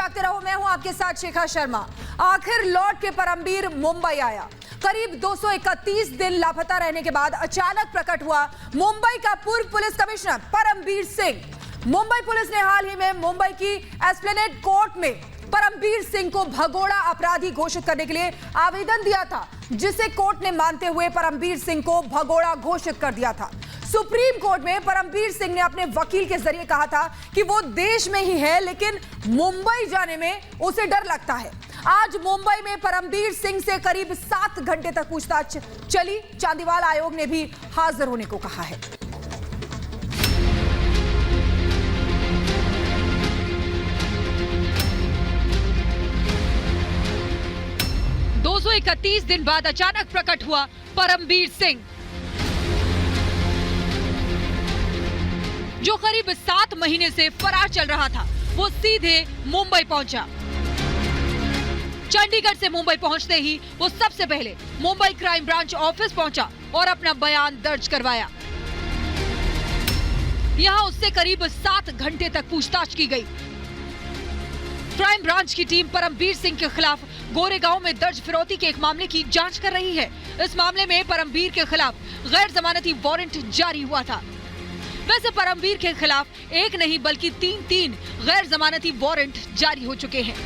जागते रहो। मैं हूं आपके साथ शिखा शर्मा। आखिर लौट के परमबीर मुंबई आया। करीब 231 दिन लापता रहने के बाद अचानक प्रकट हुआ मुंबई का पूर्व police commissioner Parambir Singh. Mumbai police ने हाल ही में मुंबई की एस्प्लेनेड कोर्ट में परमबीर सिंह को भगोड़ा अपराधी घोषित करने के लिए आवेदन दिया था, जिसे कोर्ट ने मानते हुए परमबीर सिंह को भगोड़ा घोषित कर दिया था। सुप्रीम कोर्ट में परमबीर सिंह ने अपने वकील के जरिए कहा था कि वो देश में ही है, लेकिन मुंबई जाने में उसे डर लगता है। आज मुंबई में परमबीर सिंह से करीब 7 घंटे तक पूछताछ चली। चांदीवाल आयोग ने भी हाजिर होने को कहा है। दो 231 दिन बाद अचानक प्रकट हुआ परमबीर सिंह, जो करीब 7 महीने से फरार चल रहा था। वो सीधे मुंबई पहुंचा। चंडीगढ़ से मुंबई पहुंचते ही वो सबसे पहले मुंबई क्राइम ब्रांच ऑफिस पहुंचा और अपना बयान दर्ज करवाया। यहां उससे करीब 7 घंटे तक पूछताछ की गई। क्राइम ब्रांच की टीम परमबीर सिंह के खिलाफ गोरेगांव में दर्ज फिरौती के एक मामले की जांच कर रही है। इस मामले में परमबीर के खिलाफ गैर जमानती वारंट जारी हुआ था। वैसे परमबीर के खिलाफ एक नहीं बल्कि 3 गैर जमानती वारंट जारी हो चुके हैं।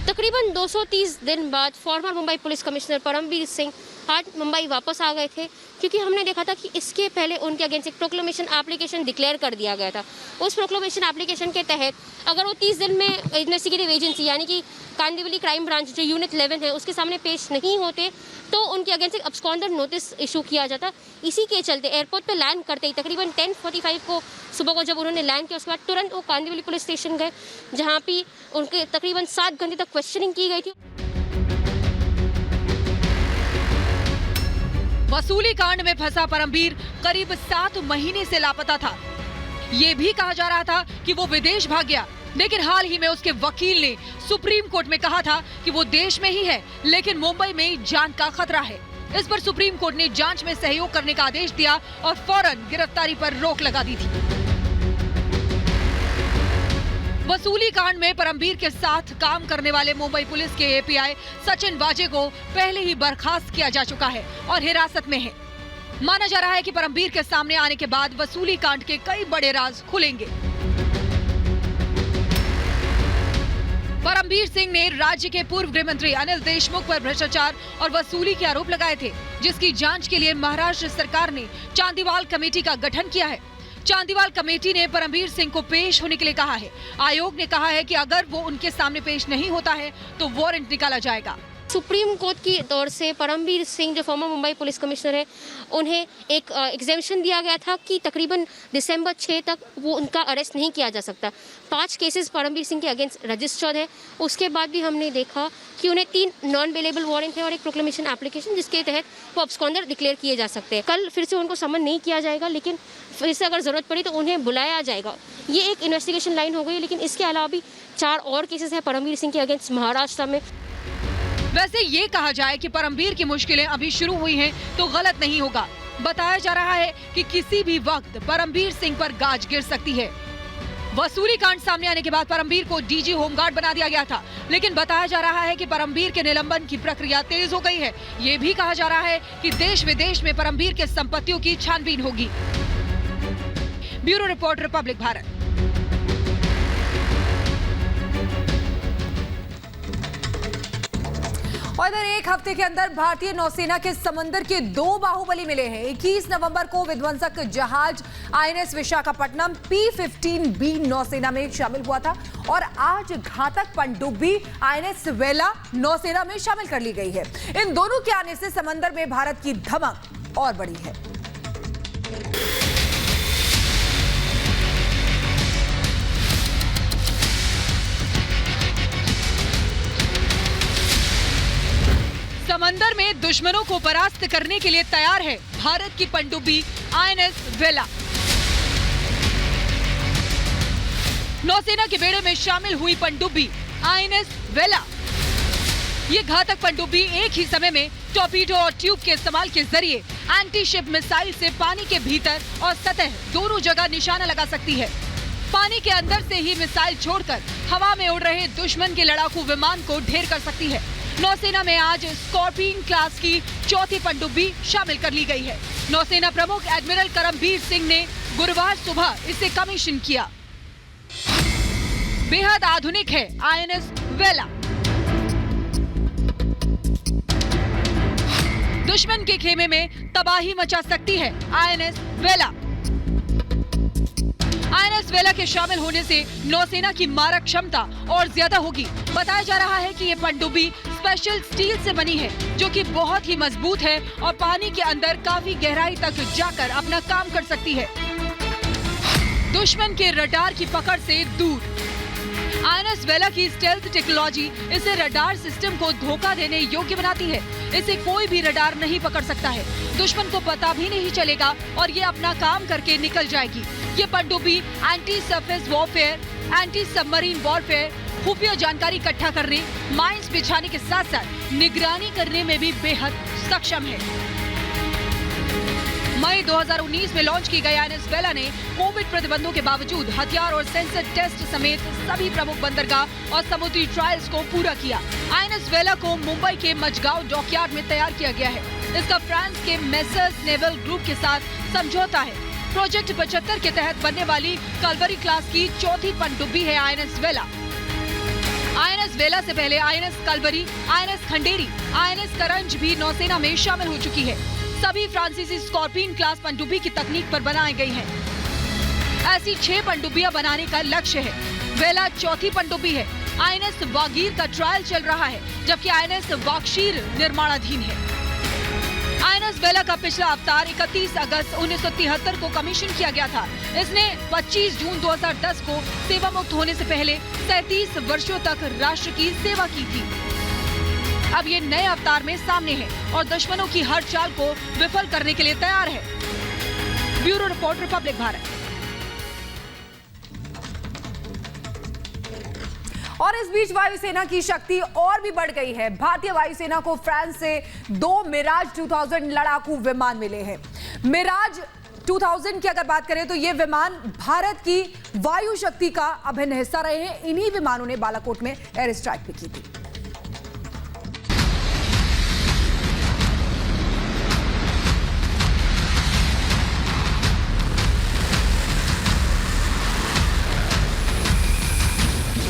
तकरीबन 230 दिन बाद farmer Mumbai police commissioner Parambir Singh आज मुंबई वापस आ गए थे, क्योंकि हमने देखा था कि इसके पहले उनके अगेंस्ट एक प्रोक्लेमेशन एप्लीकेशन डिक्लेयर कर दिया गया था। उस प्रोक्लेमेशन एप्लीकेशन के तहत अगर वो 30 दिन में इन्वेस्टिगेटिव एजेंसी यानी कि कांदिवली क्राइम ब्रांच जो यूनिट 11 है उसके सामने पेश नहीं होते तो उनके अगेंस्ट एक अब्सकॉन्डर नोटिस इशू किया जाता। इसी के चलते एयरपोर्ट पे लैंड करते ही तकरीबन 10:45 को सुबह को जब उन्होंने लैंड किया, उसके बाद तुरंत वो कांदिवली पुलिस स्टेशन गए, जहाँ पे उनके तकरीबन 7 घंटे तक क्वेश्चनिंग की गई थी। वसूली कांड में फंसा परमबीर करीब 7 महीने से लापता था। ये भी कहा जा रहा था कि वो विदेश भाग गया, लेकिन हाल ही में उसके वकील ने सुप्रीम कोर्ट में कहा था कि वो देश में ही है, लेकिन मुंबई में जान का खतरा है। इस पर सुप्रीम कोर्ट ने जांच में सहयोग करने का आदेश दिया और फौरन गिरफ्तारी पर रोक लगा दी थी। वसूली कांड में परमबीर के साथ काम करने वाले मुंबई पुलिस के एपीआई सचिन वाजे को पहले ही बर्खास्त किया जा चुका है और हिरासत में है। माना जा रहा है कि परमबीर के सामने आने के बाद वसूली कांड के कई बड़े राज खुलेंगे। परमबीर सिंह ने राज्य के पूर्व गृह मंत्री अनिल देशमुख पर भ्रष्टाचार और वसूली के आरोप लगाए थे, जिसकी जांच के लिए महाराष्ट्र सरकार ने चांदीवाल कमेटी का गठन किया है। चांदीवाल कमेटी ने परमबीर सिंह को पेश होने के लिए कहा है। आयोग ने कहा है कि अगर वो उनके सामने पेश नहीं होता है तो वारंट निकाला जाएगा। सुप्रीम कोर्ट की ओर से परमबीर सिंह जो फॉर्मर मुंबई पुलिस कमिश्नर है, उन्हें एक एग्जेम्पशन दिया गया था कि तकरीबन दिसंबर 6 तक वो उनका अरेस्ट नहीं किया जा सकता। 5 केसेस परमबीर सिंह के अगेंस्ट रजिस्टर्ड है। उसके बाद भी हमने देखा कि उन्हें 3 नॉन बेलेबल वारंट है और एक प्रोक्लेमेशन एप्लीकेशन, जिसके तहत वो अब्सकॉन्डर डिक्लेयर किए जा सकते हैं। कल फिर से उनको समन नहीं किया जाएगा, लेकिन फिर से अगर जरूरत पड़ी तो उन्हें बुलाया जाएगा। ये एक इन्वेस्टिगेशन लाइन हो गई, लेकिन इसके अलावा भी 4 और केसेस हैं परमबीर सिंह के अगेंस्ट महाराष्ट्र में। वैसे ये कहा जाए कि परमबीर की मुश्किलें अभी शुरू हुई हैं तो गलत नहीं होगा। बताया जा रहा है कि किसी भी वक्त परमबीर सिंह पर गाज गिर सकती है। वसूली कांड सामने आने के बाद परमबीर को डीजी होमगार्ड बना दिया गया था, लेकिन बताया जा रहा है कि परमबीर के निलंबन की प्रक्रिया तेज हो गई है। ये भी कहा जा रहा है कि देश विदेश में परमबीर के संपत्तियों की छानबीन होगी। Bureau report, Republic Bharat. और इधर एक हफ्ते के अंदर भारतीय नौसेना के समंदर के 2 बाहुबली मिले हैं। 21 नवंबर को विध्वंसक जहाज आईएनएस विशाखापट्टनम P-15B नौसेना में शामिल हुआ था और आज घातक पनडुब्बी आईएनएस वेला नौसेना में शामिल कर ली गई है। इन दोनों के आने से समंदर में भारत की धमक और बढ़ी है। समंदर में दुश्मनों को परास्त करने के लिए तैयार है भारत की पनडुब्बी आईएनएस वेला। नौसेना के बेड़े में शामिल हुई पनडुब्बी आईएनएस वेला। ये घातक पनडुब्बी एक ही समय में टॉर्पीडो और ट्यूब के इस्तेमाल के जरिए एंटी शिप मिसाइल से पानी के भीतर और सतह दोनों जगह निशाना लगा सकती है। पानी के अंदर से ही मिसाइल छोड़कर हवा में उड़ रहे दुश्मन के लड़ाकू विमान को ढेर कर सकती है। नौसेना में आज स्कॉर्पियन क्लास की चौथी पनडुब्बी शामिल कर ली गई है। नौसेना प्रमुख एडमिरल करमबीर सिंह ने गुरुवार सुबह इसे कमीशन किया। बेहद आधुनिक है INS वेला। दुश्मन के खेमे में तबाही मचा सकती है INS वेला। INS वेला के शामिल होने से नौसेना की मारक क्षमता और ज्यादा होगी। बताया जा रहा है कि ये पनडुब्बी स्पेशल स्टील से बनी है, जो कि बहुत ही मजबूत है और पानी के अंदर काफी गहराई तक जाकर अपना काम कर सकती है, दुश्मन के रडार की पकड़ से दूर। INS वेला की स्टेल्थ टेक्नोलॉजी इसे रडार सिस्टम को धोखा देने योग्य बनाती है। इसे कोई भी रडार नहीं पकड़ सकता है, दुश्मन को पता भी नहीं चलेगा और ये अपना काम करके निकल जाएगी। ये पनडुब्बी anti surface warfare, anti submarine warfare, खुफिया जानकारी इकट्ठा करने, माइंस बिछाने के साथ साथ निगरानी करने में भी बेहद सक्षम है। मई 2019 में लॉन्च की गई INS वेला ने कोविड प्रतिबंधों के बावजूद हथियार और सेंसर टेस्ट समेत सभी प्रमुख बंदरगाह और समुद्री ट्रायल्स को पूरा किया। INS वेला को मुंबई के मझगांव डॉकयार्ड में तैयार किया गया है। इसका फ्रांस के मेसर्स नेवल ग्रुप के साथ समझौता है। प्रोजेक्ट 75 के तहत बनने वाली कल्वरी क्लास की चौथी पनडुब्बी है INS वेला। INS वेला से पहले INS Calvary, INS Khanderi, INS करंज भी नौसेना में शामिल हो चुकी है। सभी फ्रांसीसी स्कॉर्पियन क्लास पनडुब्बी की तकनीक पर बनाई गई हैं। ऐसी 6 पनडुब्बियां बनाने का लक्ष्य है। वेला चौथी पनडुब्बी है। INS वागीर का ट्रायल चल रहा है, जबकि INS वाक्षीर निर्माणाधीन है। INS वेला का पिछला अवतार 31 अगस्त 1973 को कमीशन किया गया था। इसने 25 जून 2010 को सेवा मुक्त होने से पहले 37 वर्षों तक राष्ट्र की सेवा की थी। अब ये नए अवतार में सामने है और दुश्मनों की हर चाल को विफल करने के लिए तैयार है। Bureau report, Republic Bharat. और इस बीच वायुसेना की शक्ति और भी बढ़ गई है। भारतीय वायुसेना को फ्रांस से 2 मिराज 2000 लड़ाकू विमान मिले हैं। मिराज 2000 की अगर बात करें तो ये विमान भारत की वायु शक्ति का अभिन्न हिस्सा रहे हैं। इन्हीं विमानों ने बालाकोट में एयर स्ट्राइक भी की थी।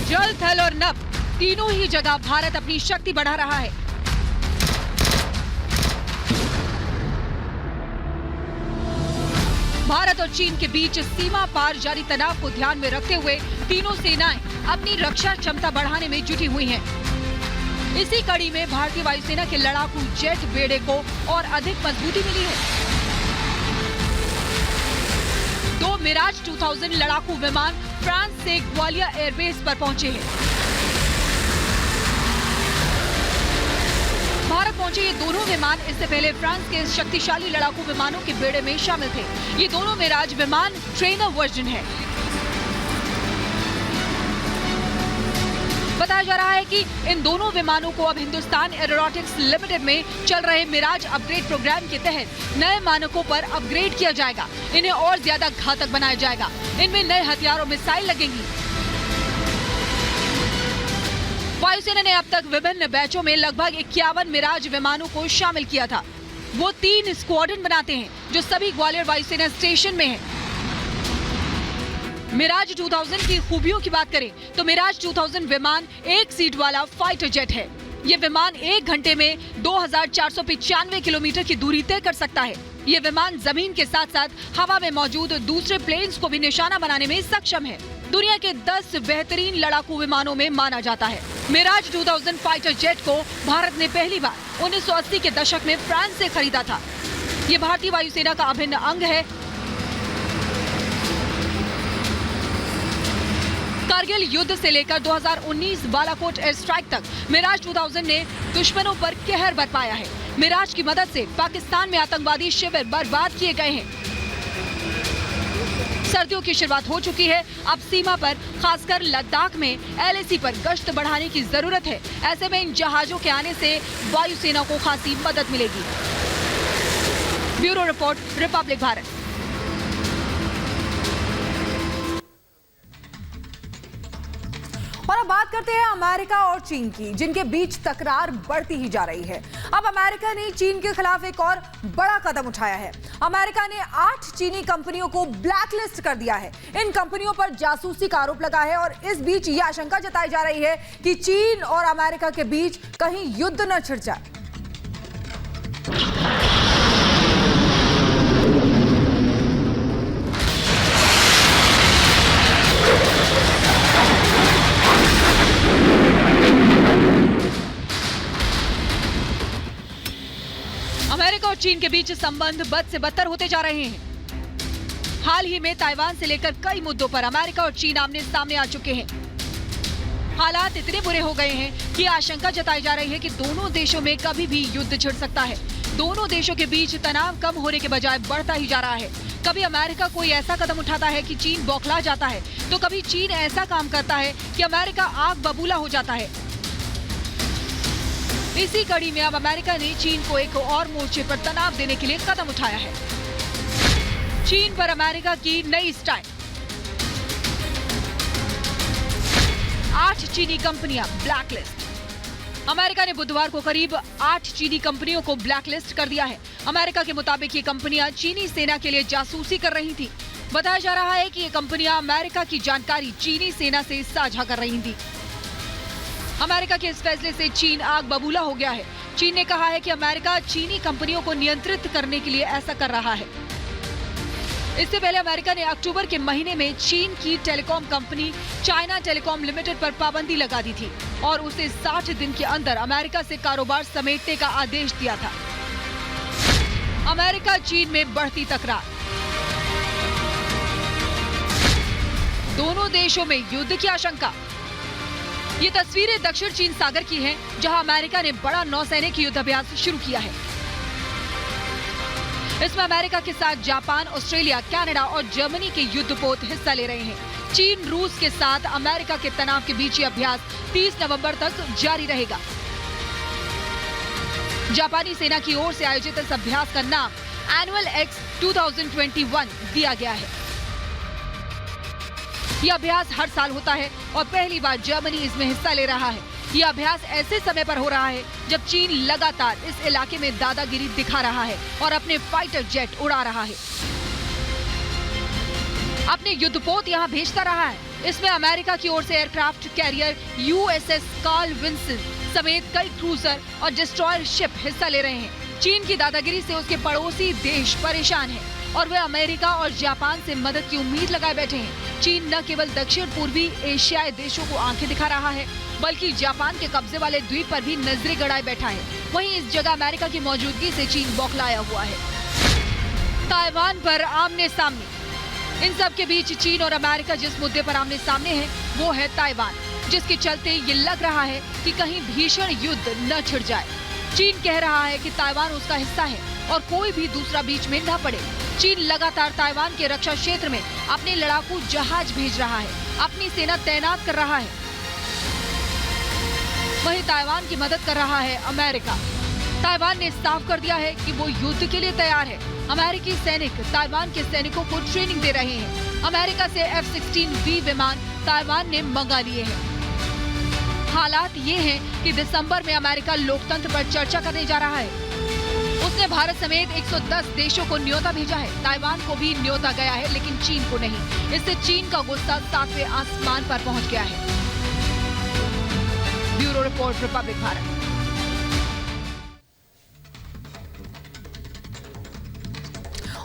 जल, थल और नभ तीनों ही जगह भारत अपनी शक्ति बढ़ा रहा है। भारत और चीन के बीच सीमा पार जारी तनाव को ध्यान में रखते हुए तीनों सेनाएं अपनी रक्षा क्षमता बढ़ाने में जुटी हुई हैं। इसी कड़ी में भारतीय वायुसेना के लड़ाकू जेट बेड़े को और अधिक मजबूती मिली है। 2 मिराज 2000 लड़ाकू विमान फ्रांस से ग्वालियर एयरबेस पर पहुंचे हैं। भारत पहुंचे ये दोनों विमान इससे पहले फ्रांस के शक्तिशाली लड़ाकू विमानों के बेड़े में शामिल थे। ये दोनों मिराज विमान ट्रेनर वर्जन है। बताया जा रहा है कि इन दोनों विमानों को अब हिंदुस्तान एरोनॉटिक्स लिमिटेड में चल रहे मिराज अपग्रेड प्रोग्राम के तहत नए मानकों पर अपग्रेड किया जाएगा। इन्हें और ज्यादा घातक बनाया जाएगा। इनमें नए हथियार और मिसाइल लगेंगी। वायुसेना ने अब तक विभिन्न बैचों में लगभग 51 मिराज विमानों को शामिल किया था। वो 3 स्क्वाड्रन बनाते हैं, जो सभी ग्वालियर वायुसेना स्टेशन में हैं। मिराज 2000 की खूबियों की बात करें तो मिराज 2000 विमान 1 सीट वाला फाइटर जेट है। ये विमान 1 घंटे में 2495 किलोमीटर की दूरी तय कर सकता है। ये विमान जमीन के साथ साथ हवा में मौजूद दूसरे प्लेन्स को भी निशाना बनाने में सक्षम है। दुनिया के 10 बेहतरीन लड़ाकू विमानों में माना जाता है। मिराज 2000 फाइटर जेट को भारत ने पहली बार 1980 के दशक में फ्रांस से खरीदा था। ये भारतीय वायुसेना का अभिन्न अंग है। कारगिल युद्ध से लेकर 2019 बालाकोट एयर स्ट्राइक तक मिराज 2000 ने दुश्मनों पर कहर बरपाया है। मिराज की मदद से पाकिस्तान में आतंकवादी शिविर बर्बाद किए गए हैं। सर्दियों की शुरुआत हो चुकी है। अब सीमा पर खासकर लद्दाख में LAC पर गश्त बढ़ाने की जरूरत है। ऐसे में इन जहाजों के आने से वायुसेना को खासी मदद मिलेगी। Bureau report, Republic Bharat. और अब बात करते हैं अमेरिका और चीन की, जिनके बीच तकरार बढ़ती ही जा रही है। अब अमेरिका ने चीन के खिलाफ एक और बड़ा कदम उठाया है। अमेरिका ने 8 चीनी कंपनियों को ब्लैकलिस्ट कर दिया है। इन कंपनियों पर जासूसी का आरोप लगा है और इस बीच ये आशंका जताई जा रही है कि चीन और अमेरिका के बीच कहीं युद्ध न छिड़ जाए। अमेरिका और चीन के बीच संबंध बद से बदतर होते जा रहे हैं। हाल ही में ताइवान से लेकर कई मुद्दों पर अमेरिका और चीन आमने सामने आ चुके हैं। हालात इतने बुरे हो गए हैं कि आशंका जताई जा रही है कि दोनों देशों में कभी भी युद्ध छिड़ सकता है। दोनों देशों के बीच तनाव कम होने के बजाय बढ़ता ही जा रहा है। कभी अमेरिका कोई ऐसा कदम उठाता है कि चीन बौखला जाता है, तो कभी चीन ऐसा काम करता है कि अमेरिका आग बबूला हो जाता है। इसी कड़ी में अब अमेरिका ने चीन को एक और मोर्चे पर तनाव देने के लिए कदम उठाया है। चीन पर अमेरिका की नई स्टाइल। 8 चीनी कंपनियां ब्लैकलिस्ट। अमेरिका ने बुधवार को करीब 8 चीनी कंपनियों को ब्लैकलिस्ट कर दिया है। अमेरिका के मुताबिक ये कंपनियां चीनी सेना के लिए जासूसी कर रही थी। बताया जा रहा है कि ये कंपनियां अमेरिका की जानकारी चीनी सेना से साझा कर रही थी। अमेरिका के इस फैसले से चीन आग बबूला हो गया है। चीन ने कहा है कि अमेरिका चीनी कंपनियों को नियंत्रित करने के लिए ऐसा कर रहा है। इससे पहले अमेरिका ने अक्टूबर के महीने में चीन की telecom company China telecom limited पर पाबंदी लगा दी थी और उसे 60 दिन के अंदर अमेरिका से कारोबार समेटने का आदेश दिया था। अमेरिका चीन में बढ़ती तकरार। दोनों देशों में युद्ध की आशंका। ये तस्वीरें दक्षिण चीन सागर की हैं, जहां अमेरिका ने बड़ा नौसैनिक युद्ध अभ्यास शुरू किया है। इसमें अमेरिका के साथ जापान, ऑस्ट्रेलिया, कनाडा और जर्मनी के युद्धपोत हिस्सा ले रहे हैं। चीन रूस के साथ अमेरिका के तनाव के बीच ये अभ्यास 30 नवंबर तक जारी रहेगा। जापानी सेना की ओर से आयोजित इस अभ्यास का नाम एनुअल एक्स 2021 दिया गया है। यह अभ्यास हर साल होता है और पहली बार जर्मनी इसमें हिस्सा ले रहा है। यह अभ्यास ऐसे समय पर हो रहा है जब चीन लगातार इस इलाके में दादागिरी दिखा रहा है और अपने फाइटर जेट उड़ा रहा है, अपने युद्धपोत यहां भेजता रहा है। इसमें अमेरिका की ओर से aircraft carrier USS Carl Vinson समेत कई क्रूजर और डिस्ट्रॉयर शिप हिस्सा ले रहे हैं। चीन की दादागिरी से उसके पड़ोसी देश परेशान हैं और वे अमेरिका और जापान से मदद की उम्मीद लगाए बैठे हैं। चीन न केवल दक्षिण पूर्वी एशियाई देशों को आंखें दिखा रहा है, बल्कि जापान के कब्जे वाले द्वीप पर भी नजरें गड़ाए बैठा है। वहीं इस जगह अमेरिका की मौजूदगी से चीन बौखलाया हुआ है। ताइवान पर आमने सामने। इन सब के बीच चीन और अमेरिका जिस मुद्दे पर आमने सामने है वो है ताइवान, जिसके चलते ये लग रहा है कि कहीं भीषण युद्ध न छिड़ जाए। चीन कह रहा है कि ताइवान उसका हिस्सा है और कोई भी दूसरा बीच में न पड़े। चीन लगातार ताइवान के रक्षा क्षेत्र में अपने लड़ाकू जहाज भेज रहा है, अपनी सेना तैनात कर रहा है। वहीं ताइवान की मदद कर रहा है अमेरिका। ताइवान ने साफ कर दिया है कि वो युद्ध के लिए तैयार है। अमेरिकी सैनिक ताइवान के सैनिकों को ट्रेनिंग दे रहे हैं। अमेरिका से F-16V विमान ताइवान ने मंगा लिए हैं। हालात ये हैं कि दिसंबर में अमेरिका लोकतंत्र पर चर्चा करने जा रहा है। उसने भारत समेत 110 देशों को न्योता भेजा है। ताइवान को भी न्योता गया है, लेकिन चीन को नहीं। इससे चीन का गुस्सा 7वें आसमान पर पहुंच गया है। Bureau report, Republic Bharat.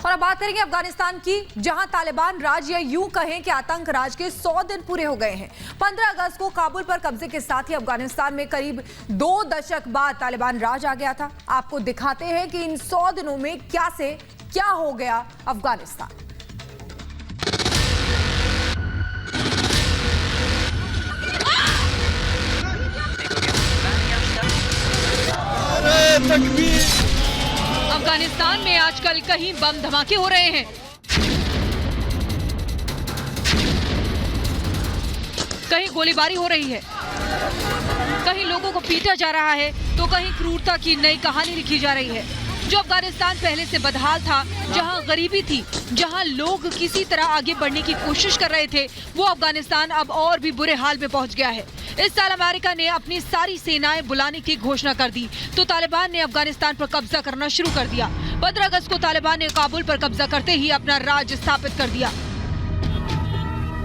और अब बात करेंगे अफगानिस्तान की, जहां तालिबान राज या यूं कहें कि आतंक राज के 100 दिन पूरे हो गए हैं। 15 अगस्त को काबुल पर कब्जे के साथ ही अफगानिस्तान में करीब 2 दशक बाद तालिबान राज आ गया था। आपको दिखाते हैं कि इन 100 दिनों में क्या से क्या हो गया अफगानिस्तान। अफगानिस्तान में आजकल कहीं बम धमाके हो रहे हैं, कहीं गोलीबारी हो रही है, कहीं लोगों को पीटा जा रहा है, तो कहीं क्रूरता की नई कहानी लिखी जा रही है। जो अफगानिस्तान पहले से बदहाल था, जहां गरीबी थी, जहां लोग किसी तरह आगे बढ़ने की कोशिश कर रहे थे, वो अफगानिस्तान अब और भी बुरे हाल में पहुंच गया है। इस साल अमेरिका ने अपनी सारी सेनाएं बुलाने की घोषणा कर दी तो तालिबान ने अफगानिस्तान पर कब्जा करना शुरू कर दिया। 15 अगस्त को तालिबान ने काबुल पर कब्जा करते ही अपना राज स्थापित कर दिया।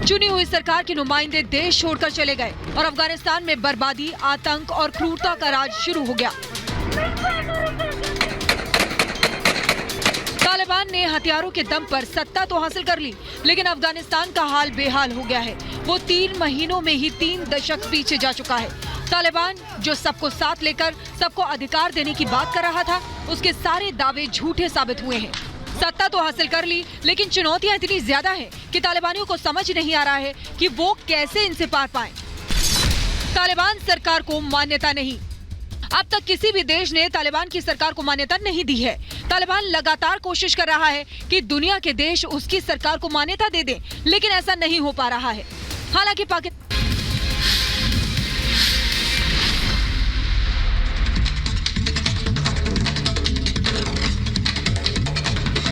चुनी हुई सरकार के नुमाइंदे देश छोड़कर चले गए और अफगानिस्तान में बर्बादी, आतंक और क्रूरता का राज शुरू हो गया। तालिबान ने हथियारों के दम पर सत्ता तो हासिल कर ली, लेकिन अफगानिस्तान का हाल बेहाल हो गया है। वो 3 महीनों में ही 3 दशक पीछे जा चुका है। तालिबान जो सबको साथ लेकर सबको अधिकार देने की बात कर रहा था, उसके सारे दावे झूठे साबित हुए हैं। सत्ता तो हासिल कर ली, लेकिन चुनौतियां इतनी ज्यादा हैं कि तालिबानियों को समझ नहीं आ रहा है कि वो कैसे इनसे पार पाएं। तालिबान सरकार को मान्यता नहीं। अब तक किसी भी देश ने तालिबान की सरकार को मान्यता नहीं दी है। तालिबान लगातार कोशिश कर रहा है कि दुनिया के देश उसकी सरकार को मान्यता दे दें, लेकिन ऐसा नहीं हो पा रहा है। हालांकि